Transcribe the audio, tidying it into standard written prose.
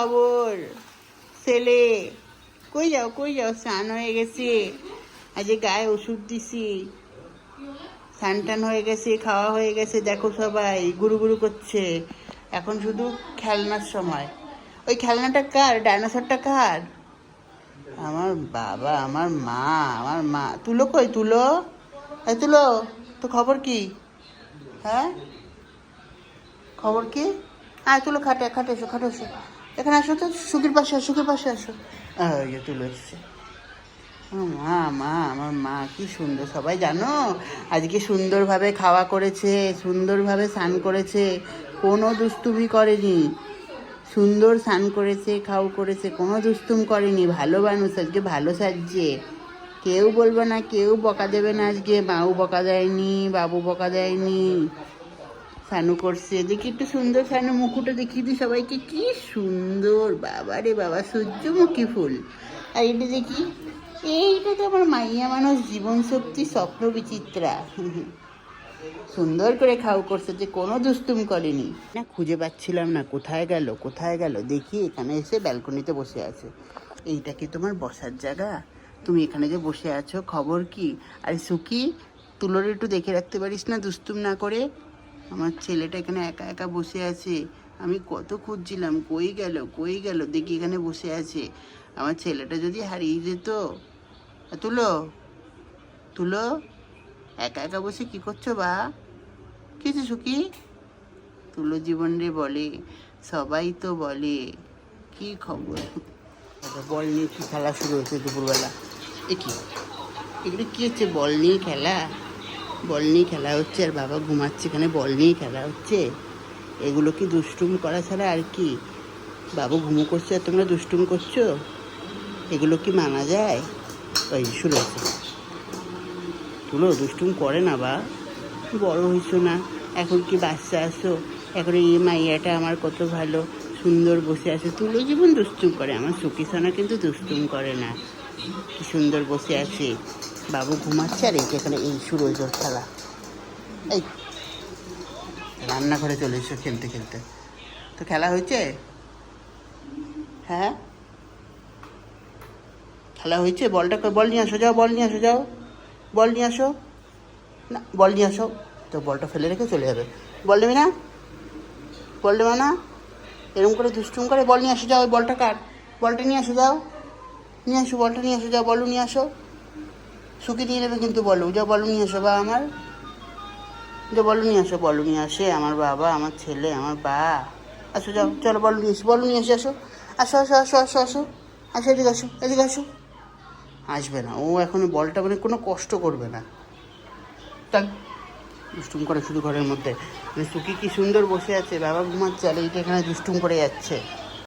খবর? ছেলে কই যাও কই যাও? স্নান হয়ে গেছে, আজকে গায়ে ওষুধ দিছি, স্নান টান হয়ে গেছে, খাওয়া হয়ে গেছে, দেখো সবাই গুরু গুরু করছে। এখন শুধু খেলনার সময়। ওই খেলনাটা কার? ডাইনোসরটা কার? আমার বাবা, আমার মা, আমার মা। তুলো কই? তুলো, এই তুলো, তো খবর কি? হ্যাঁ, খবর কি? তুলো খাটে খাটে এসো, খাটে এসো, এখানে আসো তো, সুখীর পাশে আসো, সুখীর পাশে আসো। তুলো এসছে। মা, মা, আমার মা কি সুন্দর। সবাই জানো আজকে সুন্দরভাবে খাওয়া করেছে, সুন্দরভাবে স্নান করেছে, কোনো দুষ্টুমি করেনি, সুন্দর স্নান করেছে, খাও করেছে, কোনো দুষ্টুম করেনি। ভালো মানুষ, আজকে ভালো সাজছে। কেউ বলবে না, কেউ বকা দেবে না আজকে। মাও বকা দেয়নি, বাবু বকা দেয়নি। সানু করছে, দেখি একটু সুন্দর সানু মুকুটটা দেখিয়ে দিই সবাইকে, কি সুন্দর। বাবা রে বাবা, সূর্যমুখী ফুল। আর এটা দেখি, এইটা তো আমার মাইয়া মানুষ, জীবন শক্তি, স্বপ্ন বিচিত্রা। সুন্দর করে খাও করছে, যে কোনো দুষ্টুম করেনি। না, খুঁজে পাচ্ছিলাম না, কোথায় গেল কোথায় গেল। দেখি এখানে এসে ব্যালকনিতে বসে আছে। এইটা কি তোমার বসার জায়গা? তুমি এখানে যে বসে আছো, খবর কি? আর সুখী, তুলোর একটু দেখে রাখতে পারিস না, দুষ্টুম না করে? আমার ছেলেটা এখানে একা একা বসে আছে। আমি কত খুঁজছিলাম, কই গেল কই গেল, দেখি এখানে বসে আছে। আমার ছেলেটা যদি হারিয়ে যেত। তুলো, তুলো, একা একা বসে কি করছো বা? কিছু সুখী? তুলো জীবন রে বলে, সবাই তো বলে। কি খবর? বল নিয়ে কি খেলা শুরু হয়েছে দুপুরবেলা? এ কি, এগুলো কি হচ্ছে? বল নিয়ে খেলা? বল নিয়ে খেলা হচ্ছে আর বাবা ঘুমাচ্ছে, এখানে বল নিয়ে খেলা হচ্ছে? এগুলো কি দুষ্টুম করা ছাড়া আর কি? বাবু ঘুমো করছে আর তোমরা দুষ্টুম করছো? এগুলো কি মানা যায়? ওই শুরু হচ্ছে। তুলো দুষ্টুম করে না বা, বড় হইছো না, এখন কি বাচ্চা আসো? এখন এই মাইয়াটা আমার কত ভালো, সুন্দর বসে আছে। তুলো জীবন দুষ্টুম করে, আমার সুখী সোনা কিন্তু দুষ্টুম করে না। কি সুন্দর বসে আছে, বাবু ঘুমাচ্ছে আর এইটা এখানে এই শুরু হয়েছে ওর খেলা। এই রান্নাঘরে চলে এসো খেলতে খেলতে। তো খেলা হয়েছে? হ্যাঁ, খেলা হয়েছে। বলটা, বল নিয়ে আসো, যাও বল নিয়ে আসো, যাও বল নিয়ে আসো। না, বল নিয়ে আসো। তো বলটা ফেলে রেখে চলে যাবে। বল নেবে না, বল নেবে না, এরকম করে দুষ্টুম করে। বল নিয়ে আসো, যাও, ওই বলটা কার? বলটা নিয়ে আসো, যাও নিয়ে আসো, বলটা নিয়ে আসো, যাও, বলু নিয়ে আসো। শুকিয়ে নিয়ে নেবে কিন্তু, বলু, যাও বলু নিয়ে আসো। বা আমার, যাও বলু নিয়ে আসো, বলু নিয়ে আসে আমার বাবা, আমার ছেলে, আমার বা। আসো, যাও, চলো বলু নিয়ে এসো, বলু নিয়ে এসে আসো। আসো আসো আসো আসো আসো আসো, এদিকে আসো, এদিকে আসো। আসবে না ও, এখন বলটা মানে কোনো কষ্ট করবে না। তাই দুষ্টুম করে শুধু ঘরের মধ্যে। মানে সুখী কি সুন্দর বসে আছে, বাবা ঘুমাচ্ছে আর এইটা এখানে দুষ্টুম করে যাচ্ছে।